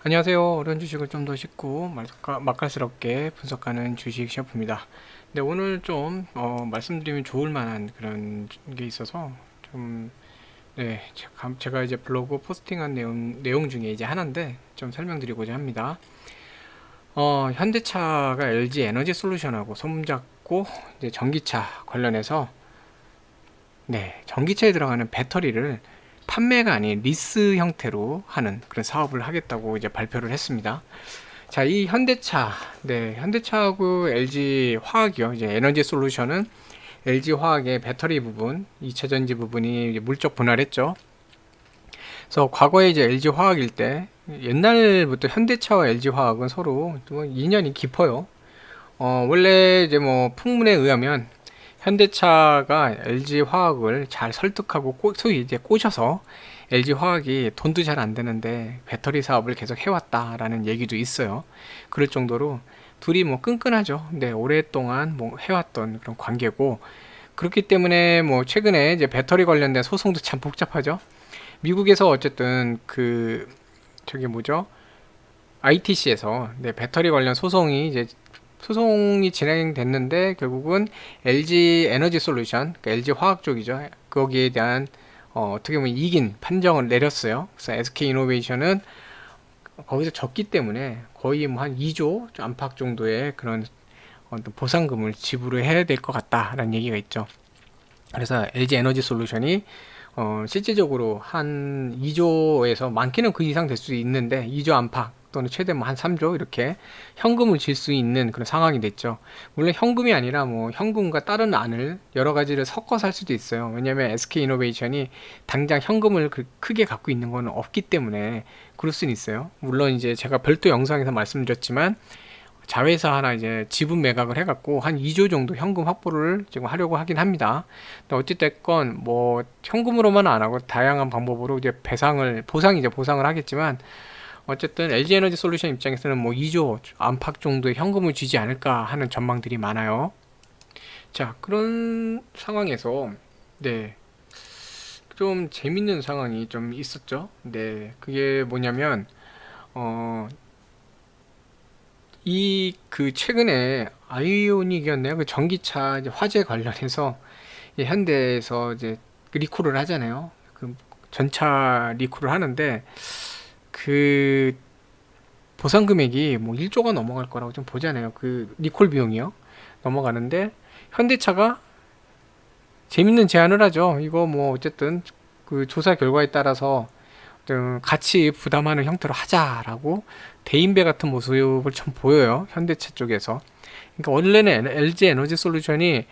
안녕하세요. 어려운 주식을 좀 더 쉽고 맛깔스럽게 분석하는 주식 셰프입니다. 네, 오늘 좀 말씀드리면 좋을 만한 그런 게 있어서 좀 네, 제가 이제 블로그 포스팅한 내용 중에 이제 하나인데 좀 설명드리고자 합니다. 현대차가 LG 에너지 솔루션하고 손잡고 이제 전기차 관련해서 네, 전기차에 들어가는 배터리를 판매가 아닌 리스 형태로 하는 그런 사업을 하겠다고 이제 발표를 했습니다. 자, 이 현대차, 네, 현대차하고 LG 화학이요. 이제 에너지 솔루션은 LG 화학의 배터리 부분, 2차 전지 부분이 이제 물적 분할했죠. 그래서 과거에 이제 LG 화학일 때 옛날부터 현대차와 LG 화학은 서로 좀 인연이 깊어요. 원래 이제 뭐 풍문에 의하면 현대차가 LG 화학을 잘 설득하고 소위 이제 꼬셔서 LG 화학이 돈도 잘 안 되는데 배터리 사업을 계속 해왔다라는 얘기도 있어요. 그럴 정도로 둘이 뭐 끈끈하죠. 근데 오랫동안 뭐 해왔던 그런 관계고 그렇기 때문에 뭐 최근에 이제 배터리 관련된 소송도 참 복잡하죠. 미국에서 어쨌든 그 저기 뭐죠? ITC에서 네, 배터리 관련 소송이 진행됐는데 결국은 LG 에너지 솔루션, 그러니까 LG 화학 쪽이죠. 거기에 대한 떻게 보면 이긴 판정을 내렸어요. 그래서 SK 이노베이션은 거기서 졌기 때문에 거의 뭐 한 2조 안팎 정도의 그런 보상금을 지불해야 될 것 같다라는 얘기가 있죠. 그래서 LG 에너지 솔루션이 실질적으로 한 2조에서 많게는 그 이상 될 수 있는데 2조 안팎 또는 최대 뭐 한 3조 이렇게 현금을 질 수 있는 그런 상황이 됐죠. 물론 현금이 아니라 뭐 현금과 다른 안을 여러 가지를 섞어서 할 수도 있어요. 왜냐하면 SK 이노베이션이 당장 현금을 크게 갖고 있는 건 없기 때문에 그럴 수는 있어요. 물론 이제 제가 별도 영상에서 말씀드렸지만 자회사 하나 이제 지분 매각을 해갖고 한 2조 정도 현금 확보를 지금 하려고 하긴 합니다. 근데 어찌됐건 뭐 현금으로만 안 하고 다양한 방법으로 이제 보상을 하겠지만 어쨌든 LG 에너지 솔루션 입장에서는 뭐 2조 안팎 정도의 현금을 주지 않을까 하는 전망들이 많아요. 자, 그런 상황에서 네, 좀 재밌는 상황이 좀 있었죠. 네, 그게 뭐냐면 어, 이 그 최근에 아이오닉이었네요. 그 전기차 이제 화재 관련해서 현대에서 이제 그 리콜을 하잖아요. 그 전차 리콜을 하는데 그 보상 금액이 뭐 1조가 넘어갈 거라고 좀 보잖아요. 그 리콜 비용이요. 넘어가는데 현대차가 재밌는 제안을 하죠. 이거 뭐 어쨌든 그 조사 결과에 따라서 같이 부담하는 형태로 하자라고 대인배 같은 모습을 좀 보여요. 현대차 쪽에서. 그러니까 원래는 LG 에너지 솔루션이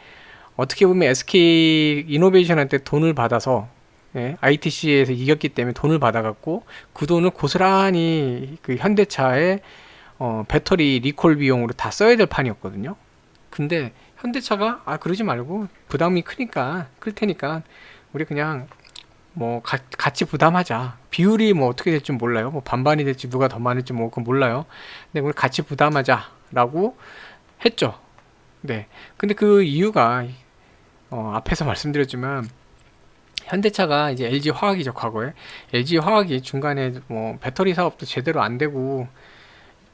어떻게 보면 SK 이노베이션한테 돈을 받아서 ITC에서 이겼기 때문에 돈을 받아갖고 그 돈을 고스란히 그 현대차의 배터리 리콜 비용으로 다 써야 될 판이었거든요. 근데 현대차가 그러지 말고 부담이 클 테니까 우리 그냥 뭐 같이 부담하자. 비율이 뭐 어떻게 될지 몰라요. 뭐 반반이 될지 누가 더 많을지 뭐 그건 몰라요. 근데 우리 같이 부담하자라고 했죠. 네. 근데 그 이유가 앞에서 말씀드렸지만 현대차가 이제 LG 화학이죠, 과거에. LG 화학이 중간에 뭐 배터리 사업도 제대로 안 되고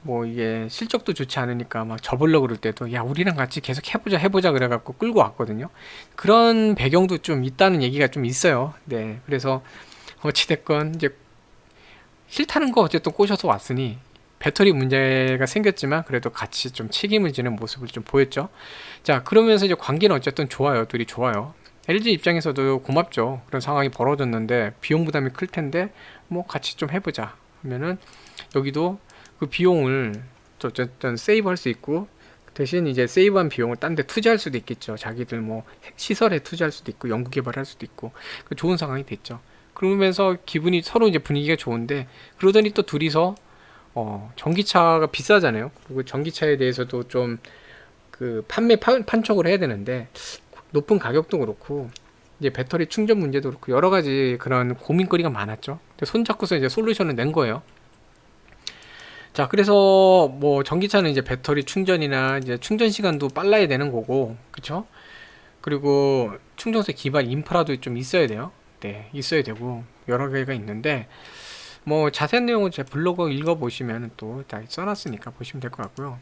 뭐 이게 실적도 좋지 않으니까 막 접으려고 그럴 때도 야, 우리랑 같이 계속 해보자 그래갖고 끌고 왔거든요. 그런 배경도 좀 있다는 얘기가 좀 있어요. 네. 그래서 어찌됐건 이제 싫다는 거 어쨌든 꼬셔서 왔으니 배터리 문제가 생겼지만 그래도 같이 좀 책임을 지는 모습을 좀 보였죠. 자, 그러면서 이제 관계는 어쨌든 좋아요. 둘이 좋아요. LG 입장에서도 고맙죠. 그런 상황이 벌어졌는데 비용 부담이 클 텐데 뭐 같이 좀 해보자 하면은 여기도 그 비용을 어쨌든 세이브 할 수 있고 대신 이제 세이브한 비용을 딴 데 투자할 수도 있겠죠. 자기들 뭐 시설에 투자할 수도 있고 연구 개발할 수도 있고 그 좋은 상황이 됐죠. 그러면서 기분이 서로 이제 분위기가 좋은데 그러더니 또 둘이서 전기차가 비싸잖아요. 그리고 전기차에 대해서도 좀 그 판촉을 해야 되는데 높은 가격도 그렇고 이제 배터리 충전 문제도 그렇고 여러 가지 그런 고민거리가 많았죠. 손잡고서 이제 솔루션을 낸 거예요. 자, 그래서 뭐 전기차는 이제 배터리 충전이나 이제 충전 시간도 빨라야 되는 거고, 그쵸? 그리고 충전소 기반 인프라도 좀 있어야 돼요. 네, 있어야 되고 여러 개가 있는데 뭐 자세한 내용은 제 블로그 읽어보시면 또 다 써놨으니까 보시면 될 것 같고요.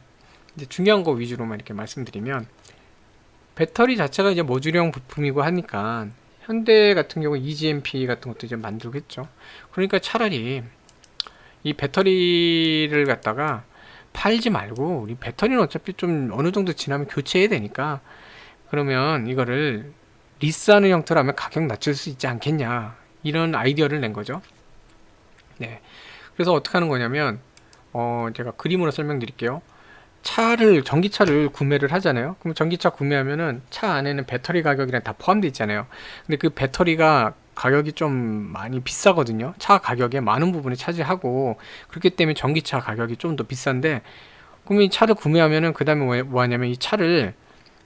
이제 중요한 거 위주로만 이렇게 말씀드리면, 배터리 자체가 이제 모듈형 부품이고 하니까 현대 같은 경우 EGMP 같은 것도 이제 만들겠죠. 그러니까 차라리 이 배터리를 갖다가 팔지 말고, 우리 배터리는 어차피 좀 어느 정도 지나면 교체해야 되니까, 그러면 이거를 리스하는 형태로 하면 가격 낮출 수 있지 않겠냐, 이런 아이디어를 낸 거죠. 네. 그래서 어떻게 하는 거냐면, 제가 그림으로 설명드릴게요. 전기차를 구매를 하잖아요. 그럼 전기차 구매하면은 차 안에는 배터리 가격이랑 다 포함되어 있잖아요. 근데 그 배터리가 가격이 좀 많이 비싸거든요. 차 가격의 많은 부분을 차지하고, 그렇기 때문에 전기차 가격이 좀 더 비싼데, 그러면 이 차를 구매하면은 그 다음에 뭐 하냐면, 이 차를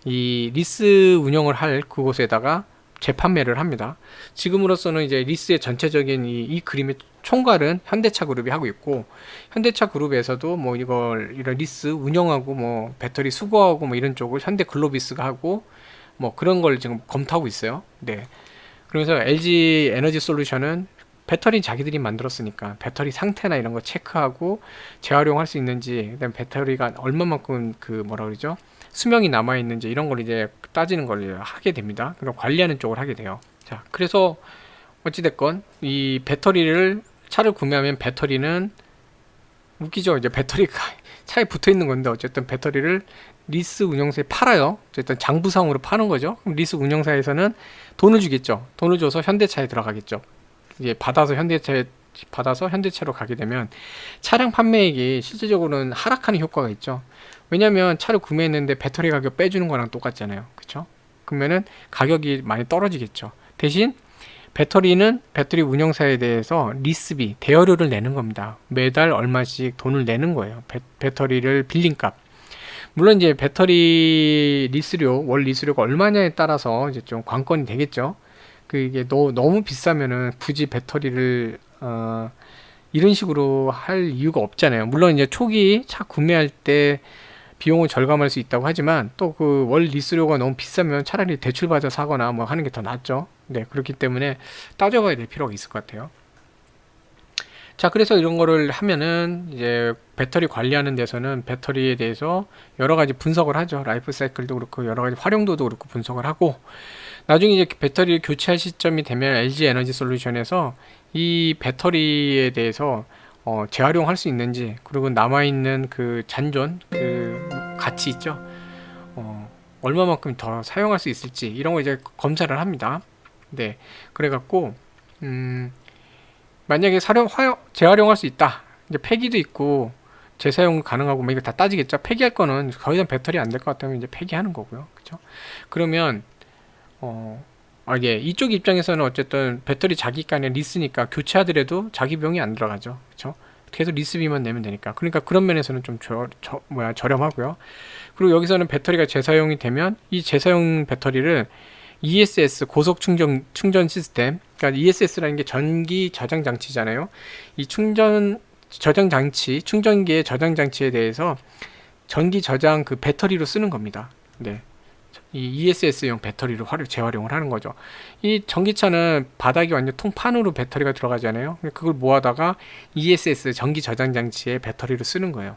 이 리스 운영을 할 그곳에다가 재판매를 합니다. 지금으로서는 이제 리스의 전체적인 이 그림의 총괄은 현대차 그룹이 하고 있고, 현대차 그룹에서도 뭐 이런 리스 운영하고 뭐 배터리 수거하고 뭐 이런 쪽을 현대 글로비스가 하고, 뭐 그런 걸 지금 검토하고 있어요. 네. 그러면서 LG 에너지 솔루션은 배터리 자기들이 만들었으니까 배터리 상태나 이런 거 체크하고 재활용할 수 있는지, 그다음 배터리가 얼마만큼 그 뭐라 그러죠? 수명이 남아 있는지, 이런 걸 이제 따지는 걸 하게 됩니다. 그럼 관리하는 쪽을 하게 돼요. 자, 그래서 어찌됐건 이 차를 구매하면 배터리는 웃기죠. 이제 배터리가 차에 붙어 있는 건데, 어쨌든 배터리를 리스 운영사에 팔아요. 어쨌든 장부상으로 파는 거죠. 그럼 리스 운영사에서는 돈을 주겠죠. 돈을 줘서 현대차에 들어가겠죠. 이제 받아서 현대차로 가게 되면 차량 판매액이 실질적으로는 하락하는 효과가 있죠. 왜냐면 차를 구매했는데 배터리 가격 빼주는 거랑 똑같잖아요. 그쵸? 그러면은 가격이 많이 떨어지겠죠. 대신 배터리 운영사에 대해서 리스비, 대여료를 내는 겁니다. 매달 얼마씩 돈을 내는 거예요. 배터리를 빌린 값. 물론 이제 배터리 월 리스료가 얼마냐에 따라서 이제 좀 관건이 되겠죠. 그게 너무 비싸면은 굳이 배터리를 이런 식으로 할 이유가 없잖아요. 물론 이제 초기 차 구매할 때 비용을 절감할 수 있다고 하지만, 또 그 월 리스료가 너무 비싸면 차라리 대출받아 사거나 뭐 하는 게 더 낫죠. 네, 그렇기 때문에 따져봐야 될 필요가 있을 것 같아요. 자, 그래서 이런 거를 하면은 이제 배터리 관리하는 데서는 배터리에 대해서 여러 가지 분석을 하죠. 라이프 사이클도 그렇고 여러 가지 활용도도 그렇고 분석을 하고, 나중에 이제 배터리를 교체할 시점이 되면 LG 에너지 솔루션에서 이 배터리에 대해서 재활용할 수 있는지, 그리고 남아있는 그 잔존, 그 가치 있죠. 얼마만큼 더 사용할 수 있을지, 이런 거 이제 검사를 합니다. 네. 그래갖고, 만약에 재활용할 수 있다. 이제 폐기도 있고, 재사용 가능하고, 뭐 이거 다 따지겠죠. 폐기할 거는 더 이상 배터리 안 될 것 같다면 이제 폐기하는 거고요. 그쵸? 그러면, 예, 이쪽 입장에서는 어쨌든 배터리 자기 간에 리스니까 교체하더라도 자기 비용이 안 들어가죠. 그쵸? 계속 리스비만 내면 되니까. 그러니까 그런 면에서는 좀 저렴하고요. 그리고 여기서는 배터리가 재사용이 되면 이 재사용 배터리를 ESS 고속 충전 시스템, 그러니까 ESS라는 게 전기 저장 장치잖아요. 이 충전기의 저장 장치에 대해서 전기 저장 그 배터리로 쓰는 겁니다. 네. 이 ESS용 배터리로 재활용을 하는 거죠. 이 전기차는 바닥이 완전 통판으로 배터리가 들어가잖아요. 그걸 모아다가 ESS 전기 저장 장치에 배터리를 쓰는 거예요.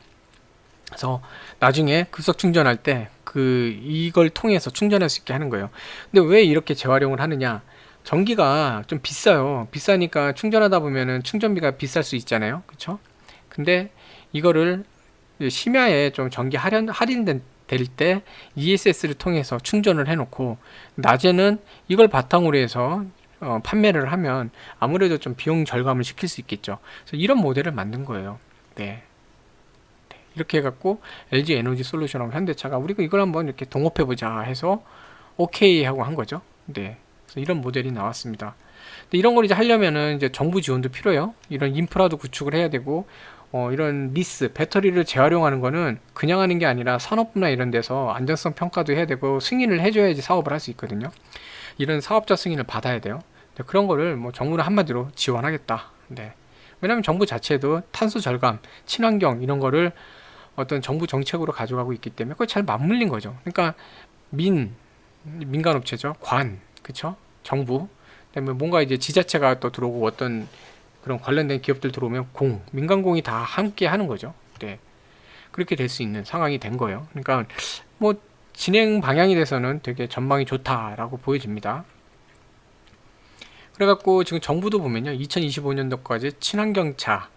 그래서 나중에 급속 충전할 때 이걸 통해서 충전할 수 있게 하는 거예요. 근데 왜 이렇게 재활용을 하느냐? 전기가 좀 비싸요. 비싸니까 충전하다 보면은 충전비가 비쌀 수 있잖아요. 그쵸? 근데 이거를 심야에 좀 전기 할인될 때 ESS를 통해서 충전을 해놓고, 낮에는 이걸 바탕으로 해서 판매를 하면 아무래도 좀 비용 절감을 시킬 수 있겠죠. 그래서 이런 모델을 만든 거예요. 네. 이렇게 해갖고 LG 에너지 솔루션하고 현대차가 우리가 이걸 한번 이렇게 동업해보자 해서 오케이 하고 한 거죠. 네. 그래서 이런 모델이 나왔습니다. 근데 이런 걸 이제 하려면은 이제 정부 지원도 필요해요. 이런 인프라도 구축을 해야 되고, 이런 배터리를 재활용하는 거는 그냥 하는 게 아니라 산업부나 이런 데서 안전성 평가도 해야 되고 승인을 해줘야지 사업을 할 수 있거든요. 이런 사업자 승인을 받아야 돼요. 그런 거를 뭐 정부는 한마디로 지원하겠다. 네. 왜냐하면 정부 자체도 탄소 절감, 친환경 이런 거를 어떤 정부 정책으로 가져가고 있기 때문에 그걸 잘 맞물린 거죠. 그러니까 민간업체죠. 그쵸? 정부. 그다음에 뭔가 이제 지자체가 또 들어오고 어떤 그런 관련된 기업들 들어오면 민간공이 다 함께 하는 거죠. 네. 그렇게 될 수 있는 상황이 된 거예요. 그러니까 뭐 진행 방향에 대해서는 되게 전망이 좋다라고 보여집니다. 그래갖고 지금 정부도 보면요, 2025년도까지 친환경차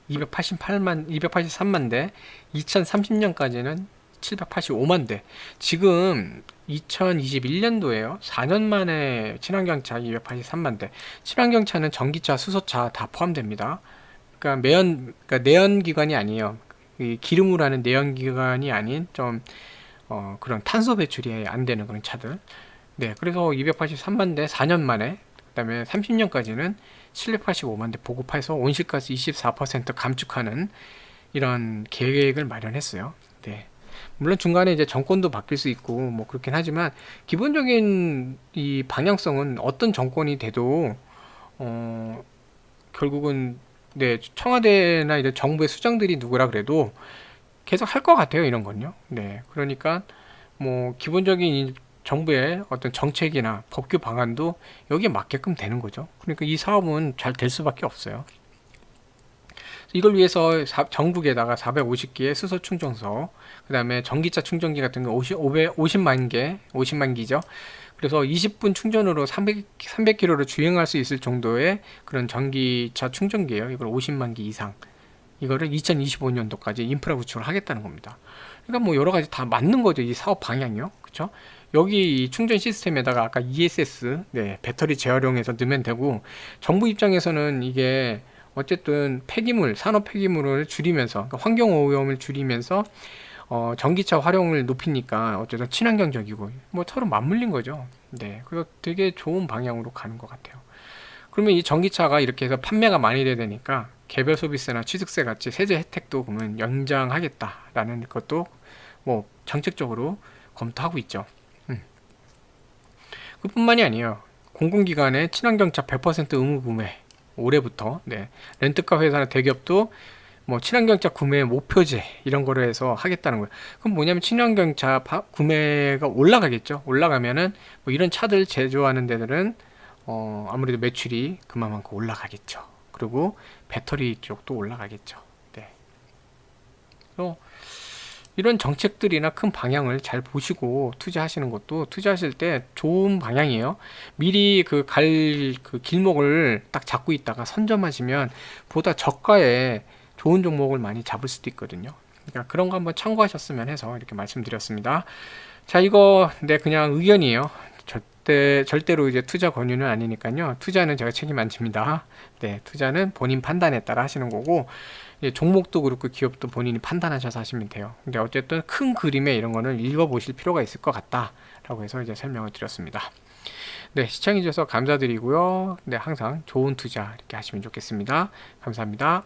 283만 대, 2030년까지는 785만 대. 지금 2021년도에요. 4년 만에 친환경차 283만 대. 친환경차는 전기차, 수소차 다 포함됩니다. 그러니까 그러니까 내연기관이 아니에요. 이 기름으로 하는 내연기관이 아닌 좀 그런 탄소 배출이 안 되는 그런 차들. 네, 그래서 283만 대 4년 만에, 그다음에 30년까지는 785만 대 보급해서 온실가스 24% 감축하는 이런 계획을 마련했어요. 네. 물론 중간에 이제 정권도 바뀔 수 있고 뭐 그렇긴 하지만 기본적인 이 방향성은 어떤 정권이 돼도 결국은 네, 청와대나 이런 정부의 수장들이 누구라 그래도 계속 할 것 같아요, 이런 건요. 네, 그러니까 뭐 기본적인 정부의 어떤 정책이나 법규 방안도 여기에 맞게끔 되는 거죠. 그러니까 이 사업은 잘 될 수밖에 없어요. 이걸 위해서 전국에다가 450개의 수소 충전소, 그 다음에 전기차 충전기 같은 거 50만 기죠. 그래서 20분 충전으로 300km를 주행할 수 있을 정도의 그런 전기차 충전기예요. 이걸 50만 기 이상. 이거를 2025년도까지 인프라 구축을 하겠다는 겁니다. 그러니까 뭐 여러 가지 다 맞는 거죠. 이 사업 방향이요. 그렇죠? 여기 이 충전 시스템에다가 아까 ESS, 네, 배터리 재활용해서 넣으면 되고, 정부 입장에서는 이게 어쨌든 폐기물, 산업 폐기물을 줄이면서, 그러니까 환경 오염을 줄이면서 전기차 활용을 높이니까 어쨌든 친환경적이고 뭐 서로 맞물린 거죠. 네, 그래서 되게 좋은 방향으로 가는 것 같아요. 그러면 이 전기차가 이렇게 해서 판매가 많이 돼야 되니까 개별 소비세나 취득세 같이 세제 혜택도 그러면 연장하겠다라는 것도 뭐 정책적으로 검토하고 있죠. 그뿐만이 아니에요. 공공기관의 친환경차 100% 의무 구매 올해부터, 네, 렌트카 회사나 대기업도 뭐 친환경차 구매 목표제 이런 거를 해서 하겠다는 거예요. 그럼 뭐냐면 친환경차 구매가 올라가겠죠. 올라가면은 뭐 이런 차들 제조하는 데들은 아무래도 매출이 그만큼 올라가겠죠. 그리고 배터리 쪽도 올라가겠죠. 네. 그래서 이런 정책들이나 큰 방향을 잘 보시고 투자하시는 것도 투자하실 때 좋은 방향이에요. 미리 그 길목을 딱 잡고 있다가 선점하시면 보다 저가에 좋은 종목을 많이 잡을 수도 있거든요. 그러니까 그런 거 한번 참고하셨으면 해서 이렇게 말씀드렸습니다. 자, 이거 그냥 의견이에요. 절대로 이제 투자 권유는 아니니까요. 투자는 제가 책임 안 집니다. 네, 투자는 본인 판단에 따라 하시는 거고, 종목도 그렇고 기업도 본인이 판단하셔서 하시면 돼요. 근데 어쨌든 큰 그림에 이런 거는 읽어보실 필요가 있을 것 같다라고 해서 이제 설명을 드렸습니다. 네, 시청해주셔서 감사드리고요. 네, 항상 좋은 투자 이렇게 하시면 좋겠습니다. 감사합니다.